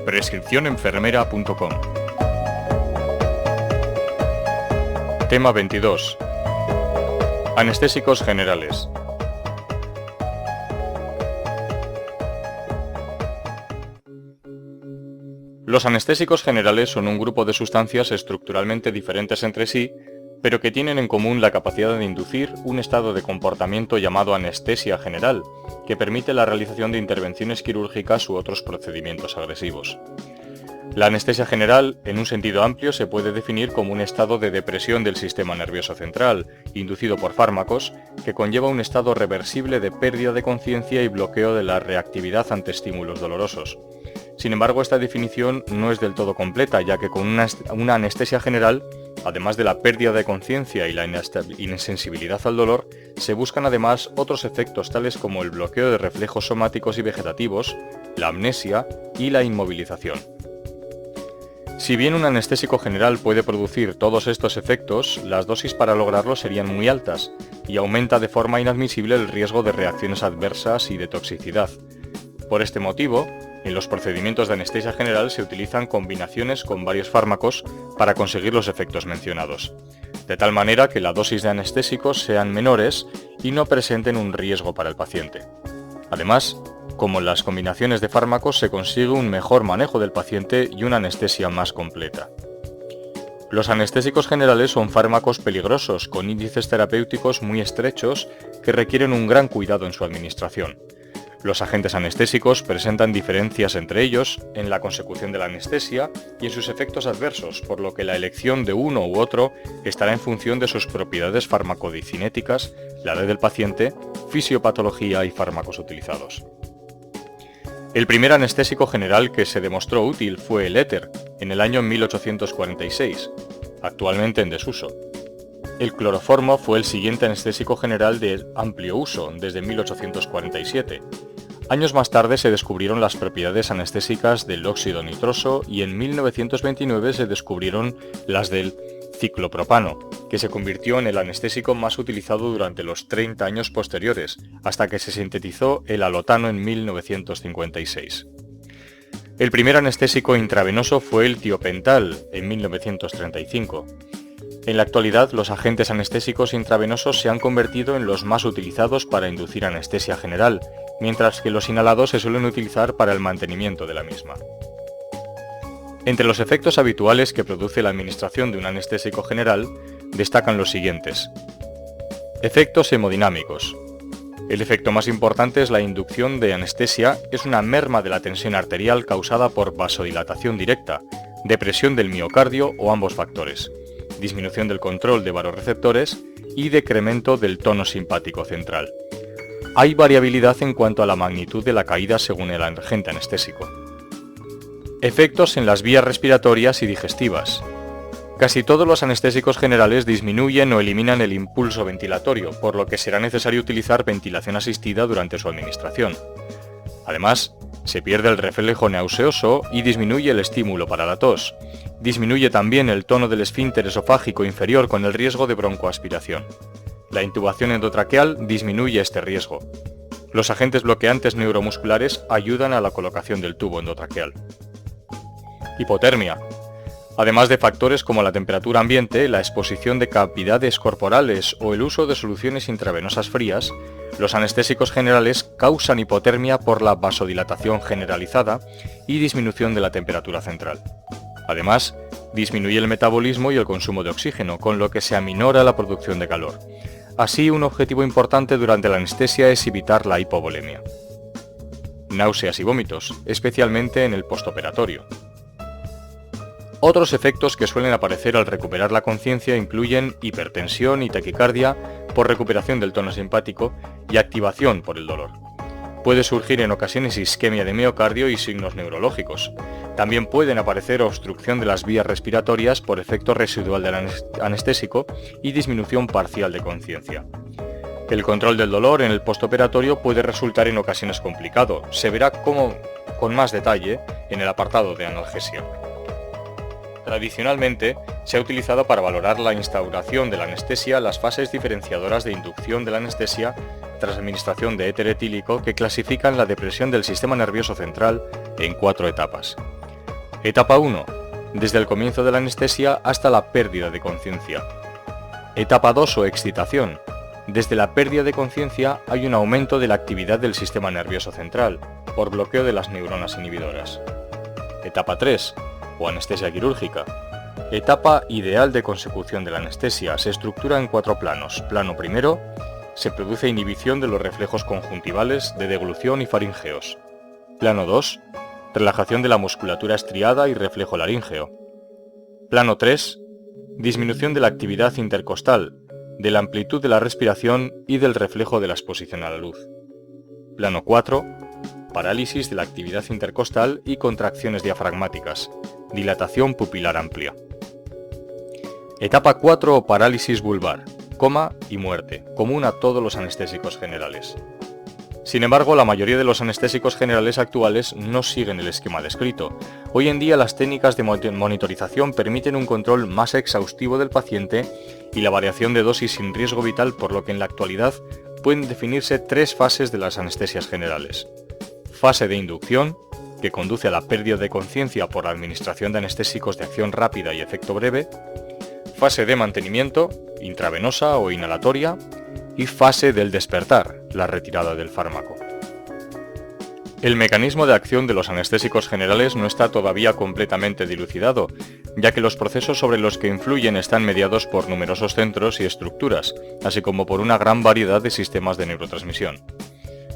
prescripcionenfermera.com. Tema 22. Anestésicos generales. Los anestésicos generales son un grupo de sustancias estructuralmente diferentes entre sí, pero que tienen en común la capacidad de inducir un estado de comportamiento llamado anestesia general, que permite la realización de intervenciones quirúrgicas u otros procedimientos agresivos. La anestesia general, en un sentido amplio, se puede definir como un estado de depresión del sistema nervioso central, inducido por fármacos, que conlleva un estado reversible de pérdida de conciencia y bloqueo de la reactividad ante estímulos dolorosos. Sin embargo, esta definición no es del todo completa, ya que con una anestesia general, además de la pérdida de conciencia y la insensibilidad al dolor, se buscan además otros efectos tales como el bloqueo de reflejos somáticos y vegetativos, la amnesia y la inmovilización. Si bien un anestésico general puede producir todos estos efectos, las dosis para lograrlo serían muy altas y aumenta de forma inadmisible el riesgo de reacciones adversas y de toxicidad. Por este motivo, en los procedimientos de anestesia general se utilizan combinaciones con varios fármacos para conseguir los efectos mencionados, de tal manera que la dosis de anestésicos sean menores y no presenten un riesgo para el paciente. Además, como en las combinaciones de fármacos se consigue un mejor manejo del paciente y una anestesia más completa. Los anestésicos generales son fármacos peligrosos con índices terapéuticos muy estrechos que requieren un gran cuidado en su administración. Los agentes anestésicos presentan diferencias entre ellos en la consecución de la anestesia y en sus efectos adversos, por lo que la elección de uno u otro estará en función de sus propiedades farmacodicinéticas, la edad del paciente, fisiopatología y fármacos utilizados. El primer anestésico general que se demostró útil fue el éter, en el año 1846, actualmente en desuso. El cloroformo fue el siguiente anestésico general de amplio uso, desde 1847. Años más tarde se descubrieron las propiedades anestésicas del óxido nitroso y en 1929 se descubrieron las del ciclopropano, que se convirtió en el anestésico más utilizado durante los 30 años posteriores, hasta que se sintetizó el alotano en 1956. El primer anestésico intravenoso fue el tiopental, en 1935. En la actualidad, los agentes anestésicos intravenosos se han convertido en los más utilizados para inducir anestesia general, mientras que los inhalados se suelen utilizar para el mantenimiento de la misma. Entre los efectos habituales que produce la administración de un anestésico general, destacan los siguientes. Efectos hemodinámicos. El efecto más importante es la inducción de anestesia, es una merma de la tensión arterial causada por vasodilatación directa, depresión del miocardio o ambos factores, disminución del control de vasoreceptores y decremento del tono simpático central. Hay variabilidad en cuanto a la magnitud de la caída según el agente anestésico. Efectos en las vías respiratorias y digestivas. Casi todos los anestésicos generales disminuyen o eliminan el impulso ventilatorio, por lo que será necesario utilizar ventilación asistida durante su administración. Además, se pierde el reflejo nauseoso y disminuye el estímulo para la tos. Disminuye también el tono del esfínter esofágico inferior con el riesgo de broncoaspiración. La intubación endotraqueal disminuye este riesgo. Los agentes bloqueantes neuromusculares ayudan a la colocación del tubo endotraqueal. Hipotermia. Además de factores como la temperatura ambiente, la exposición de cavidades corporales o el uso de soluciones intravenosas frías, los anestésicos generales causan hipotermia por la vasodilatación generalizada y disminución de la temperatura central. Además, disminuye el metabolismo y el consumo de oxígeno, con lo que se aminora la producción de calor. Así, un objetivo importante durante la anestesia es evitar la hipovolemia. Náuseas y vómitos, especialmente en el postoperatorio. Otros efectos que suelen aparecer al recuperar la conciencia incluyen hipertensión y taquicardia por recuperación del tono simpático y activación por el dolor. Puede surgir en ocasiones isquemia de miocardio y signos neurológicos. También pueden aparecer obstrucción de las vías respiratorias por efecto residual del anestésico y disminución parcial de conciencia. El control del dolor en el postoperatorio puede resultar en ocasiones complicado. Se verá con más detalle en el apartado de analgesia. Tradicionalmente, se ha utilizado para valorar la instauración de la anestesia las fases diferenciadoras de inducción de la anestesia tras administración de éter etílico que clasifican la depresión del sistema nervioso central en 4 etapas. Etapa 1. Desde el comienzo de la anestesia hasta la pérdida de conciencia. Etapa 2 o excitación. Desde la pérdida de conciencia hay un aumento de la actividad del sistema nervioso central, por bloqueo de las neuronas inhibidoras. Etapa 3 o anestesia quirúrgica. Etapa ideal de consecución de la anestesia. Se estructura en 4 planos. Plano primero, se produce inhibición de los reflejos conjuntivales de deglución y faringeos. Plano 2, relajación de la musculatura estriada y reflejo laríngeo. Plano 3, disminución de la actividad intercostal, de la amplitud de la respiración y del reflejo de la exposición a la luz. Plano 4, parálisis de la actividad intercostal y contracciones diafragmáticas, dilatación pupilar amplia. Etapa 4 o parálisis vulvar, coma y muerte, común a todos los anestésicos generales. Sin embargo, la mayoría de los anestésicos generales actuales no siguen el esquema descrito. Hoy en día las técnicas de monitorización permiten un control más exhaustivo del paciente y la variación de dosis sin riesgo vital, por lo que en la actualidad pueden definirse 3 fases de las anestesias generales. Fase de inducción, que conduce a la pérdida de conciencia por la administración de anestésicos de acción rápida y efecto breve. Fase de mantenimiento, intravenosa o inhalatoria, y fase del despertar, la retirada del fármaco. El mecanismo de acción de los anestésicos generales no está todavía completamente dilucidado, ya que los procesos sobre los que influyen están mediados por numerosos centros y estructuras, así como por una gran variedad de sistemas de neurotransmisión.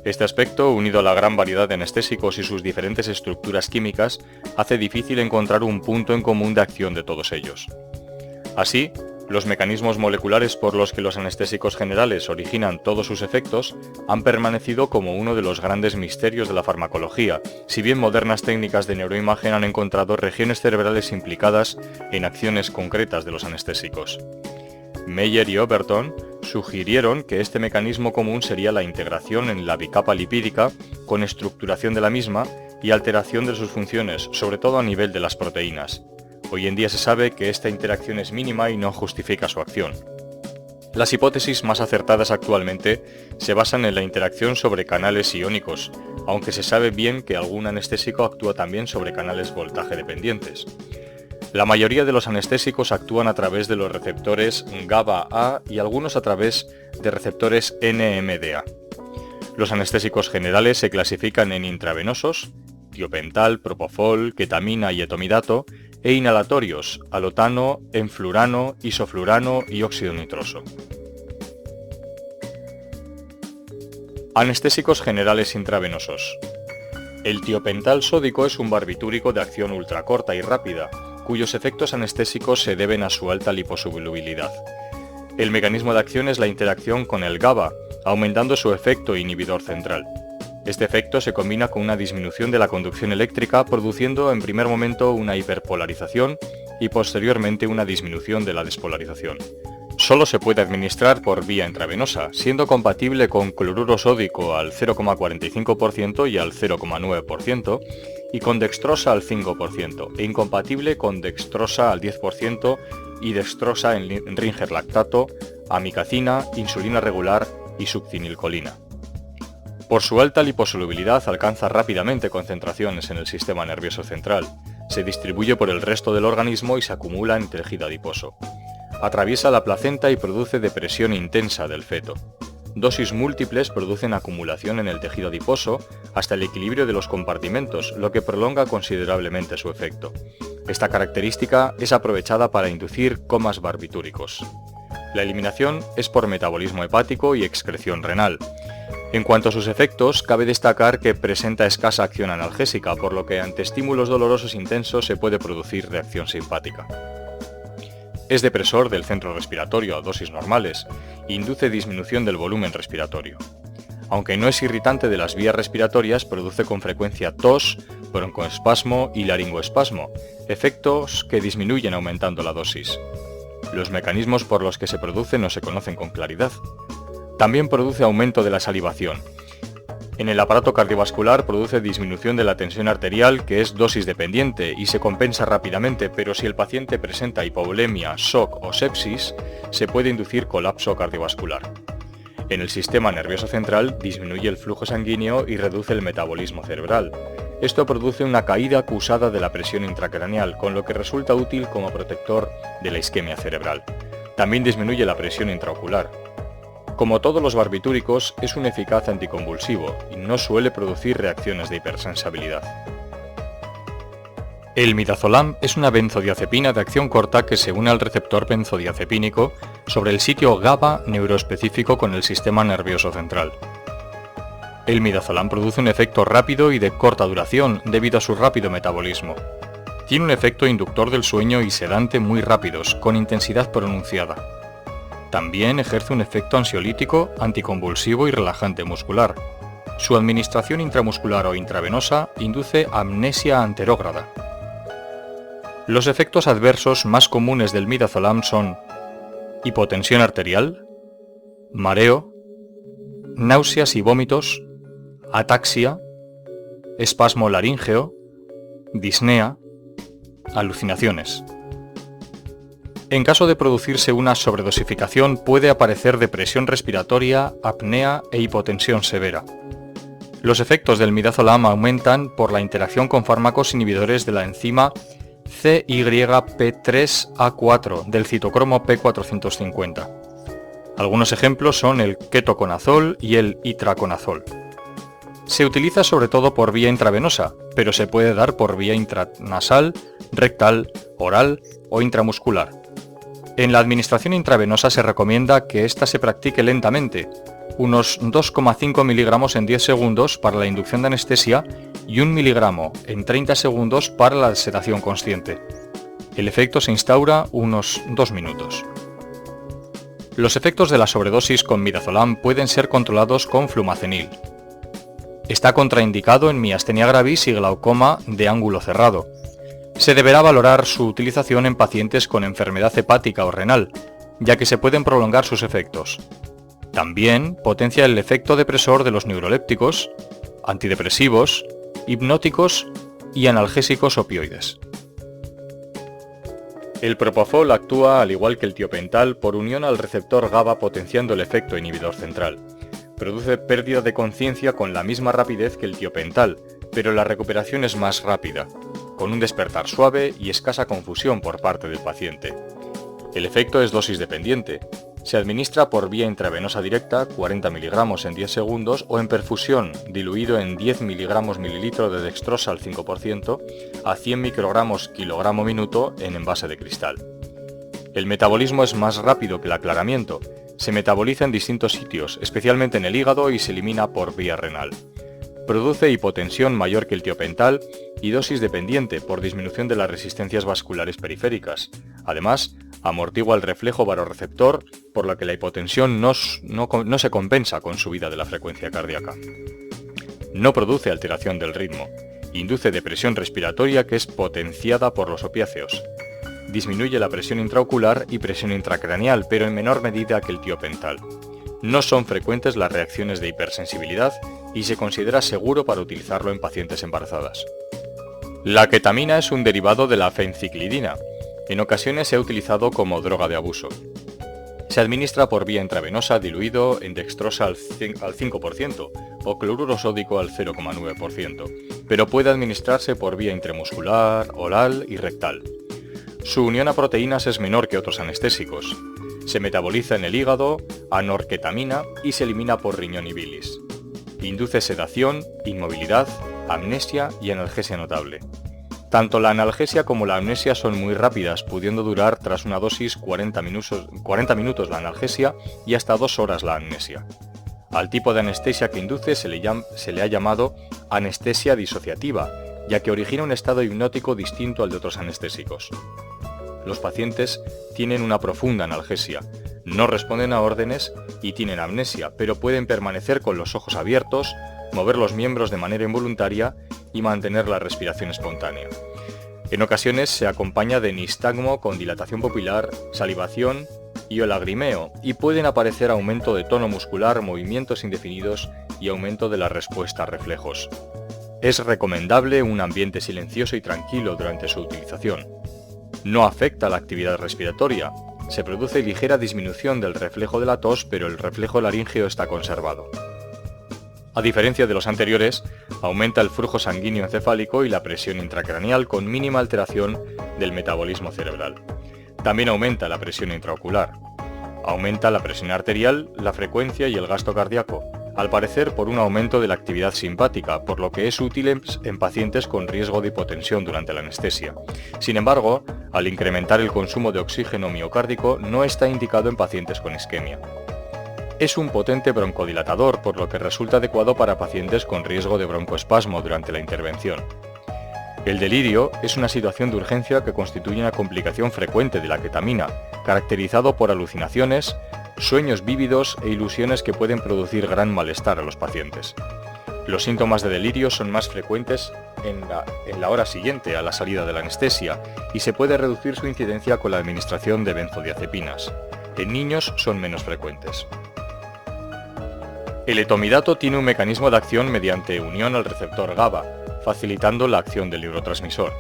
Este aspecto, unido a la gran variedad de anestésicos y sus diferentes estructuras químicas, hace difícil encontrar un punto en común de acción de todos ellos. Así, los mecanismos moleculares por los que los anestésicos generales originan todos sus efectos han permanecido como uno de los grandes misterios de la farmacología, si bien modernas técnicas de neuroimagen han encontrado regiones cerebrales implicadas en acciones concretas de los anestésicos. Meyer y Overton sugirieron que este mecanismo común sería la integración en la bicapa lipídica con estructuración de la misma y alteración de sus funciones, sobre todo a nivel de las proteínas. Hoy en día se sabe que esta interacción es mínima y no justifica su acción. Las hipótesis más acertadas actualmente se basan en la interacción sobre canales iónicos, aunque se sabe bien que algún anestésico actúa también sobre canales voltaje dependientes. La mayoría de los anestésicos actúan a través de los receptores GABA-A y algunos a través de receptores NMDA. Los anestésicos generales se clasifican en intravenosos, tiopental, propofol, ketamina y etomidato, e inhalatorios, alotano, enflurano, isoflurano y óxido nitroso. Anestésicos generales intravenosos. El tiopental sódico es un barbitúrico de acción ultracorta y rápida, cuyos efectos anestésicos se deben a su alta liposolubilidad. El mecanismo de acción es la interacción con el GABA, aumentando su efecto inhibidor central. Este efecto se combina con una disminución de la conducción eléctrica, produciendo en primer momento una hiperpolarización y posteriormente una disminución de la despolarización. Solo se puede administrar por vía intravenosa, siendo compatible con cloruro sódico al 0,45% y al 0,9%, y con dextrosa al 5%, e incompatible con dextrosa al 10% y dextrosa en Ringer lactato, amicacina, insulina regular y succinilcolina. Por su alta liposolubilidad alcanza rápidamente concentraciones en el sistema nervioso central, se distribuye por el resto del organismo y se acumula en tejido adiposo. Atraviesa la placenta y produce depresión intensa del feto. Dosis múltiples producen acumulación en el tejido adiposo hasta el equilibrio de los compartimentos, lo que prolonga considerablemente su efecto. Esta característica es aprovechada para inducir comas barbitúricos. La eliminación es por metabolismo hepático y excreción renal. En cuanto a sus efectos, cabe destacar que presenta escasa acción analgésica, por lo que ante estímulos dolorosos intensos se puede producir reacción simpática. Es depresor del centro respiratorio a dosis normales e induce disminución del volumen respiratorio. Aunque no es irritante de las vías respiratorias, produce con frecuencia tos, broncoespasmo y laringoespasmo, efectos que disminuyen aumentando la dosis. Los mecanismos por los que se produce no se conocen con claridad. También produce aumento de la salivación. En el aparato cardiovascular produce disminución de la tensión arterial, que es dosis dependiente y se compensa rápidamente, pero si el paciente presenta hipovolemia, shock o sepsis, se puede inducir colapso cardiovascular. En el sistema nervioso central disminuye el flujo sanguíneo y reduce el metabolismo cerebral. Esto produce una caída acusada de la presión intracraneal, con lo que resulta útil como protector de la isquemia cerebral. También disminuye la presión intraocular. Como todos los barbitúricos, es un eficaz anticonvulsivo y no suele producir reacciones de hipersensibilidad. El midazolam es una benzodiazepina de acción corta que se une al receptor benzodiazepínico sobre el sitio GABA neuroespecífico con el sistema nervioso central. El midazolam produce un efecto rápido y de corta duración debido a su rápido metabolismo. Tiene un efecto inductor del sueño y sedante muy rápidos, con intensidad pronunciada. También ejerce un efecto ansiolítico, anticonvulsivo y relajante muscular. Su administración intramuscular o intravenosa induce amnesia anterógrada. Los efectos adversos más comunes del midazolam son hipotensión arterial, mareo, náuseas y vómitos, ataxia, espasmo laríngeo, disnea, alucinaciones. En caso de producirse una sobredosificación puede aparecer depresión respiratoria, apnea e hipotensión severa. Los efectos del midazolam aumentan por la interacción con fármacos inhibidores de la enzima CYP3A4 del citocromo P450. Algunos ejemplos son el ketoconazol y el itraconazol. Se utiliza sobre todo por vía intravenosa, pero se puede dar por vía intranasal, rectal, oral o intramuscular. En la administración intravenosa se recomienda que ésta se practique lentamente, unos 2,5 miligramos en 10 segundos para la inducción de anestesia y 1 miligramo en 30 segundos para la sedación consciente. El efecto se instaura unos 2 minutos. Los efectos de la sobredosis con midazolam pueden ser controlados con flumacenil. Está contraindicado en miastenia gravis y glaucoma de ángulo cerrado. Se deberá valorar su utilización en pacientes con enfermedad hepática o renal, ya que se pueden prolongar sus efectos. También potencia el efecto depresor de los neurolépticos, antidepresivos, hipnóticos y analgésicos opioides. El propofol actúa, al igual que el tiopental, por unión al receptor GABA potenciando el efecto inhibidor central. Produce pérdida de conciencia con la misma rapidez que el tiopental, pero la recuperación es más rápida, con un despertar suave y escasa confusión por parte del paciente. El efecto es dosis dependiente. Se administra por vía intravenosa directa, 40 miligramos en 10 segundos, o en perfusión, diluido en 10 miligramos mililitro de dextrosa al 5%, a 100 microgramos kilogramo minuto en envase de cristal. El metabolismo es más rápido que el aclaramiento. Se metaboliza en distintos sitios, especialmente en el hígado, y se elimina por vía renal. Produce hipotensión mayor que el tiopental y dosis dependiente por disminución de las resistencias vasculares periféricas. Además, amortigua el reflejo vasoreceptor, por lo que la hipotensión no se compensa con subida de la frecuencia cardíaca. No produce alteración del ritmo. Induce depresión respiratoria que es potenciada por los opiáceos. Disminuye la presión intraocular y presión intracraneal, pero en menor medida que el tiopental. No son frecuentes las reacciones de hipersensibilidad y se considera seguro para utilizarlo en pacientes embarazadas. La ketamina es un derivado de la fenciclidina. En ocasiones se ha utilizado como droga de abuso. Se administra por vía intravenosa diluido en dextrosa al 5% o cloruro sódico al 0,9%, pero puede administrarse por vía intramuscular, oral y rectal. Su unión a proteínas es menor que otros anestésicos. Se metaboliza en el hígado a norketamina y se elimina por riñón y bilis. Induce sedación, inmovilidad, amnesia y analgesia notable. Tanto la analgesia como la amnesia son muy rápidas, pudiendo durar tras una dosis 40 minutos la analgesia y hasta 2 horas la amnesia. Al tipo de anestesia que induce se le ha llamado anestesia disociativa, ya que origina un estado hipnótico distinto al de otros anestésicos. Los pacientes tienen una profunda analgesia, no responden a órdenes y tienen amnesia, pero pueden permanecer con los ojos abiertos, mover los miembros de manera involuntaria y mantener la respiración espontánea. En ocasiones se acompaña de nistagmo con dilatación pupilar, salivación y o lagrimeo, y pueden aparecer aumento de tono muscular, movimientos indefinidos y aumento de la respuesta a reflejos. Es recomendable un ambiente silencioso y tranquilo durante su utilización. No afecta la actividad respiratoria. Se produce ligera disminución del reflejo de la tos, pero el reflejo laríngeo está conservado. A diferencia de los anteriores, aumenta el flujo sanguíneo encefálico y la presión intracraneal con mínima alteración del metabolismo cerebral. También aumenta la presión intraocular. Aumenta la presión arterial, la frecuencia y el gasto cardíaco, al parecer por un aumento de la actividad simpática, por lo que es útil en pacientes con riesgo de hipotensión durante la anestesia. Sin embargo, al incrementar el consumo de oxígeno miocárdico, no está indicado en pacientes con isquemia. Es un potente broncodilatador, por lo que resulta adecuado para pacientes con riesgo de broncoespasmo durante la intervención. El delirio es una situación de urgencia que constituye una complicación frecuente de la ketamina, caracterizado por alucinaciones, sueños vívidos e ilusiones que pueden producir gran malestar a los pacientes. Los síntomas de delirio son más frecuentes en la hora siguiente a la salida de la anestesia y se puede reducir su incidencia con la administración de benzodiazepinas. En niños son menos frecuentes. El etomidato tiene un mecanismo de acción mediante unión al receptor GABA, facilitando la acción del neurotransmisor.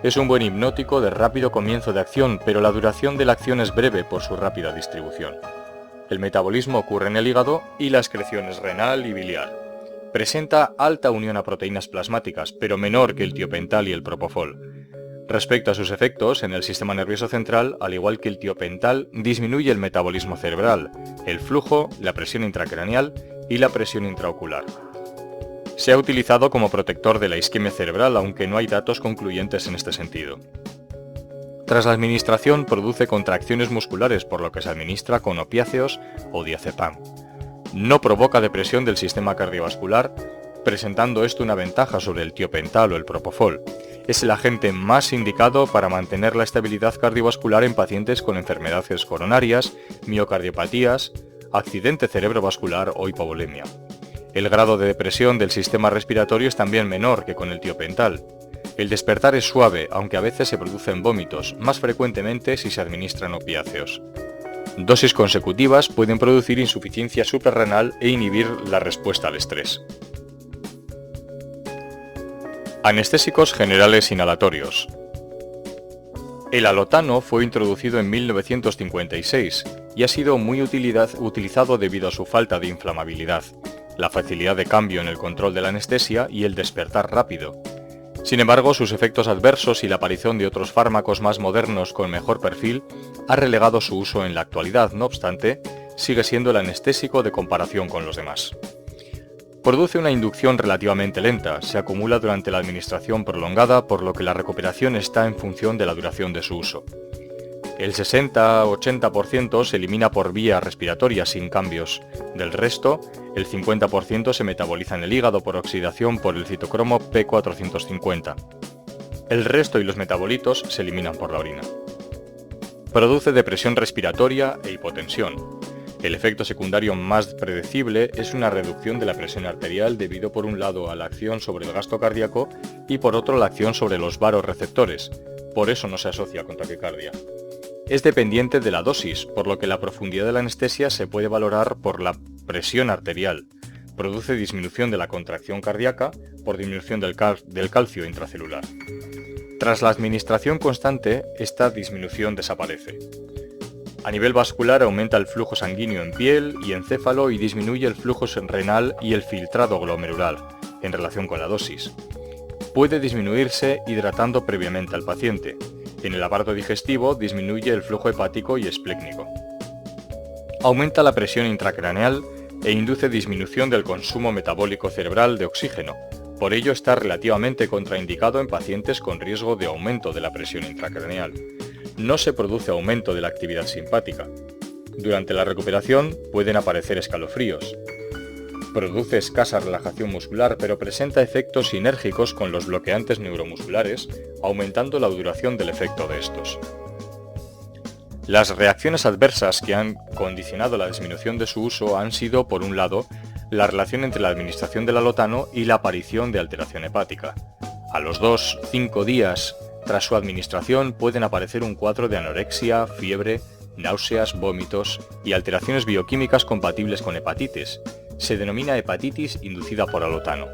Es un buen hipnótico de rápido comienzo de acción, pero la duración de la acción es breve por su rápida distribución. El metabolismo ocurre en el hígado y la excreción es renal y biliar. Presenta alta unión a proteínas plasmáticas, pero menor que el tiopental y el propofol. Respecto a sus efectos, en el sistema nervioso central, al igual que el tiopental, disminuye el metabolismo cerebral, el flujo, la presión intracraneal y la presión intraocular. Se ha utilizado como protector de la isquemia cerebral, aunque no hay datos concluyentes en este sentido. Tras la administración produce contracciones musculares, por lo que se administra con opiáceos o diazepam. No provoca depresión del sistema cardiovascular, presentando esto una ventaja sobre el tiopental o el propofol. Es el agente más indicado para mantener la estabilidad cardiovascular en pacientes con enfermedades coronarias, miocardiopatías, accidente cerebrovascular o hipovolemia. El grado de depresión del sistema respiratorio es también menor que con el tiopental. El despertar es suave, aunque a veces se producen vómitos, más frecuentemente si se administran opiáceos. Dosis consecutivas pueden producir insuficiencia suprarrenal e inhibir la respuesta al estrés. Anestésicos generales inhalatorios. El alotano fue introducido en 1956 y ha sido muy utilizado debido a su falta de inflamabilidad, la facilidad de cambio en el control de la anestesia y el despertar rápido. Sin embargo, sus efectos adversos y la aparición de otros fármacos más modernos con mejor perfil ha relegado su uso en la actualidad. No obstante, sigue siendo el anestésico de comparación con los demás. Produce una inducción relativamente lenta, se acumula durante la administración prolongada, por lo que la recuperación está en función de la duración de su uso. El 60-80% se elimina por vía respiratoria sin cambios. Del resto, el 50% se metaboliza en el hígado por oxidación por el citocromo P450. El resto y los metabolitos se eliminan por la orina. Produce depresión respiratoria e hipotensión. El efecto secundario más predecible es una reducción de la presión arterial debido por un lado a la acción sobre el gasto cardíaco y por otro la acción sobre los vasoreceptores, por eso no se asocia con taquicardia. Es dependiente de la dosis, por lo que la profundidad de la anestesia se puede valorar por la presión arterial. Produce disminución de la contracción cardíaca por disminución del calcio intracelular. Tras la administración constante, esta disminución desaparece. A nivel vascular aumenta el flujo sanguíneo en piel y encéfalo y disminuye el flujo renal y el filtrado glomerular, en relación con la dosis. Puede disminuirse hidratando previamente al paciente. En el aparato digestivo disminuye el flujo hepático y esplécnico. Aumenta la presión intracraneal e induce disminución del consumo metabólico cerebral de oxígeno. Por ello está relativamente contraindicado en pacientes con riesgo de aumento de la presión intracraneal. No se produce aumento de la actividad simpática. Durante la recuperación pueden aparecer escalofríos. Produce escasa relajación muscular, pero presenta efectos sinérgicos con los bloqueantes neuromusculares, aumentando la duración del efecto de estos. Las reacciones adversas que han condicionado la disminución de su uso han sido, por un lado, la relación entre la administración del alotano y la aparición de alteración hepática. A los 2-5 días tras su administración pueden aparecer un cuadro de anorexia, fiebre, náuseas, vómitos y alteraciones bioquímicas compatibles con hepatitis. Se denomina hepatitis inducida por alotano.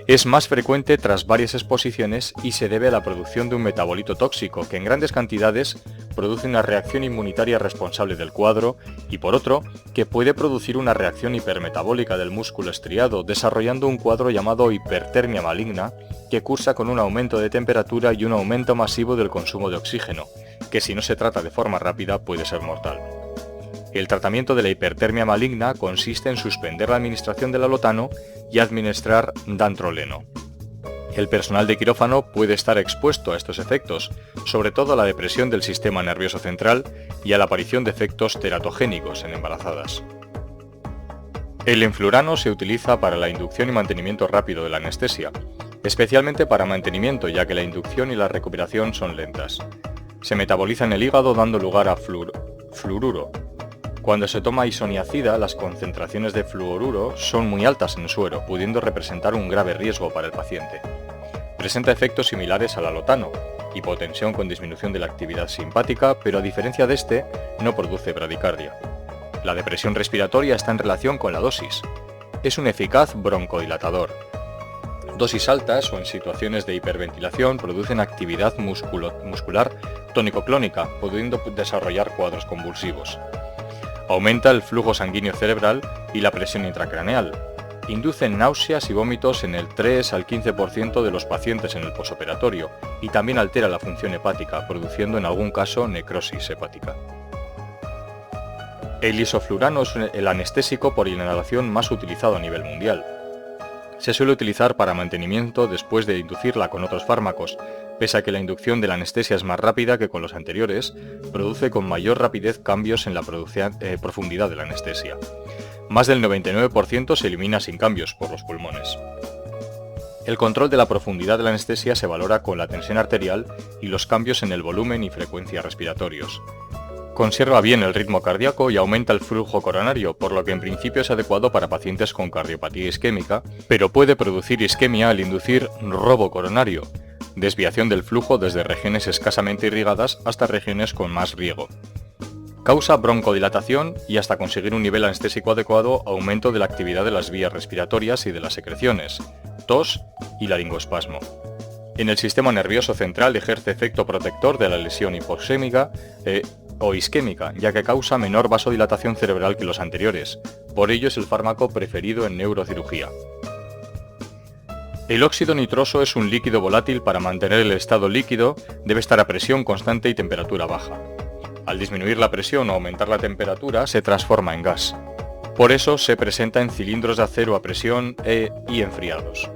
Es más frecuente tras varias exposiciones y se debe a la producción de un metabolito tóxico que en grandes cantidades produce una reacción inmunitaria responsable del cuadro y por otro, que puede producir una reacción hipermetabólica del músculo estriado, desarrollando un cuadro llamado hipertermia maligna, que cursa con un aumento de temperatura y un aumento masivo del consumo de oxígeno, que si no se trata de forma rápida puede ser mortal. El tratamiento de la hipertermia maligna consiste en suspender la administración del alotano y administrar dantroleno. El personal de quirófano puede estar expuesto a estos efectos, sobre todo a la depresión del sistema nervioso central y a la aparición de efectos teratogénicos en embarazadas. El enflurano se utiliza para la inducción y mantenimiento rápido de la anestesia, especialmente para mantenimiento ya que la inducción y la recuperación son lentas. Se metaboliza en el hígado dando lugar a fluoruro. Cuando se toma isoniazida, las concentraciones de fluoruro son muy altas en suero, pudiendo representar un grave riesgo para el paciente. Presenta efectos similares al alotano, hipotensión con disminución de la actividad simpática, pero a diferencia de este, no produce bradicardia. La depresión respiratoria está en relación con la dosis. Es un eficaz broncodilatador. Dosis altas o en situaciones de hiperventilación producen actividad muscular tónico-clónica, pudiendo desarrollar cuadros convulsivos. Aumenta el flujo sanguíneo cerebral y la presión intracraneal. Inducen náuseas y vómitos en el 3 al 15% de los pacientes en el posoperatorio y también altera la función hepática, produciendo en algún caso necrosis hepática. El isoflurano es el anestésico por inhalación más utilizado a nivel mundial. Se suele utilizar para mantenimiento después de inducirla con otros fármacos, pese a que la inducción de la anestesia es más rápida que con los anteriores, produce con mayor rapidez cambios en la profundidad de la anestesia. Más del 99% se elimina sin cambios por los pulmones. El control de la profundidad de la anestesia se valora con la tensión arterial y los cambios en el volumen y frecuencia respiratorios. Conserva bien el ritmo cardíaco y aumenta el flujo coronario, por lo que en principio es adecuado para pacientes con cardiopatía isquémica, pero puede producir isquemia al inducir robo coronario, desviación del flujo desde regiones escasamente irrigadas hasta regiones con más riego. Causa broncodilatación y hasta conseguir un nivel anestésico adecuado, aumento de la actividad de las vías respiratorias y de las secreciones, tos y laringoespasmo. En el sistema nervioso central ejerce efecto protector de la lesión hipoxémica o isquémica, ya que causa menor vasodilatación cerebral que los anteriores. Por ello es el fármaco preferido en neurocirugía. El óxido nitroso es un líquido volátil. Para mantener el estado líquido debe estar a presión constante y temperatura baja. Al disminuir la presión o aumentar la temperatura se transforma en gas. Por eso se presenta en cilindros de acero a presión y enfriados.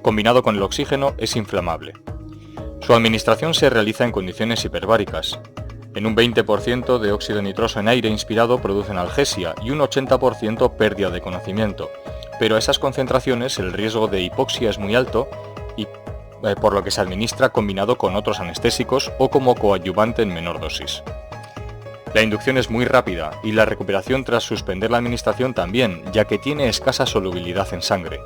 Combinado con el oxígeno es inflamable. Su administración se realiza en condiciones hiperbáricas. En un 20% de óxido nitroso en aire inspirado produce analgesia y un 80% pérdida de conocimiento, pero a esas concentraciones el riesgo de hipoxia es muy alto y por lo que se administra combinado con otros anestésicos o como coadyuvante en menor dosis. La inducción es muy rápida y la recuperación tras suspender la administración también, ya que tiene escasa solubilidad en sangre.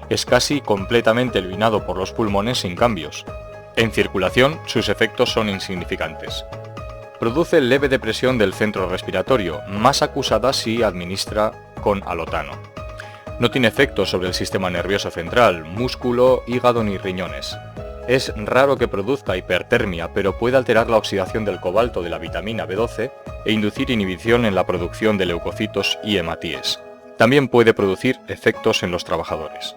Es casi completamente eliminado por los pulmones sin cambios. En circulación, sus efectos son insignificantes. Produce leve depresión del centro respiratorio, más acusada si administra con alotano. No tiene efectos sobre el sistema nervioso central, músculo, hígado ni riñones. Es raro que produzca hipertermia, pero puede alterar la oxidación del cobalto de la vitamina B12 e inducir inhibición en la producción de leucocitos y hematíes. También puede producir efectos en los trabajadores.